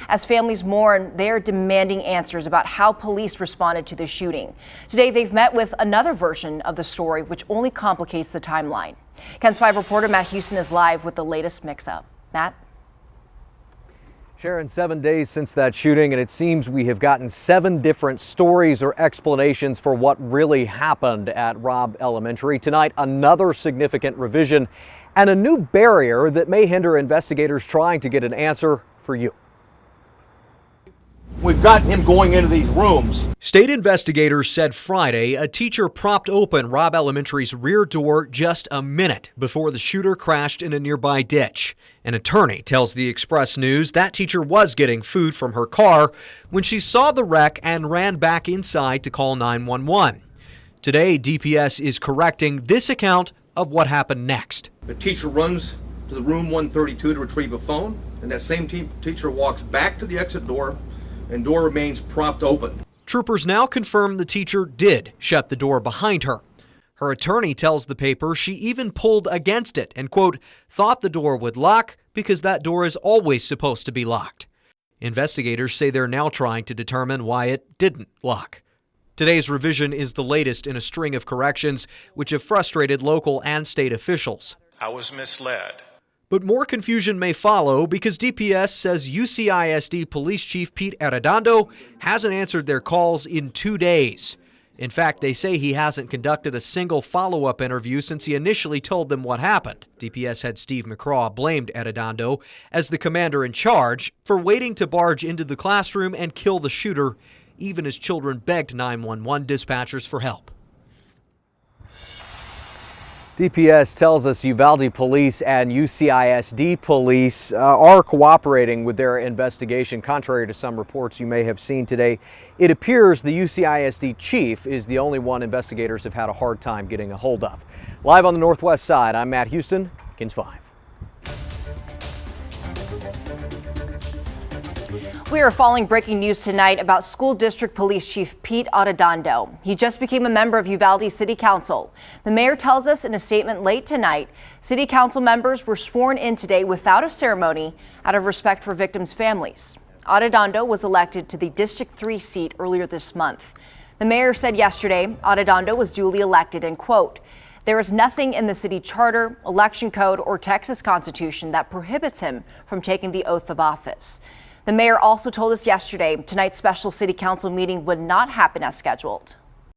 As families mourn, they're demanding answers about how police responded to the shooting. Today, they've met with another version of the story, which only complicates the timeline. KENS 5 reporter Matt Houston is live with the latest mix-up. Matt? Sharon, 7 days since that shooting, and it seems we have gotten 7 different stories or explanations for what really happened at Robb Elementary. Tonight, another significant revision and a new barrier that may hinder investigators trying to get an answer for you. We've got him going into these rooms. State investigators said Friday a teacher propped open Robb Elementary's rear door just a minute before the shooter crashed in a nearby ditch. An attorney tells the Express News that teacher was getting food from her car when she saw the wreck and ran back inside to call 911. Today, DPS is correcting this account of what happened next. The teacher runs to the room 132 to retrieve a phone, and that same teacher walks back to the exit door, and door remains propped open. Troopers now confirm the teacher did shut the door behind her. Her attorney tells the paper she even pulled against it and, quote, thought the door would lock because that door is always supposed to be locked. Investigators say they're now trying to determine why it didn't lock. Today's revision is the latest in a string of corrections which have frustrated local and state officials. I was misled. But more confusion may follow because DPS says UCISD Police Chief Pete Arredondo hasn't answered their calls in 2 days. In fact, they say he hasn't conducted a single follow-up interview since he initially told them what happened. DPS head Steve McCraw blamed Arredondo as the commander in charge for waiting to barge into the classroom and kill the shooter, even as children begged 911 dispatchers for help. DPS tells us Uvalde police and UCISD police are cooperating with their investigation. Contrary to some reports you may have seen today, it appears the UCISD chief is the only one investigators have had a hard time getting a hold of. Live on the Northwest Side, I'm Matt Houston, KENS 5. We are following breaking news tonight about School District Police Chief Pete Arredondo. He just became a member of Uvalde City Council. The mayor tells us in a statement late tonight, City Council members were sworn in today without a ceremony out of respect for victims' families. Arredondo was elected to the District 3 seat earlier this month. The mayor said yesterday Arredondo was duly elected and, quote, there is nothing in the city charter, election code, or Texas Constitution that prohibits him from taking the oath of office. The mayor also told us yesterday tonight's special city council meeting would not happen as scheduled.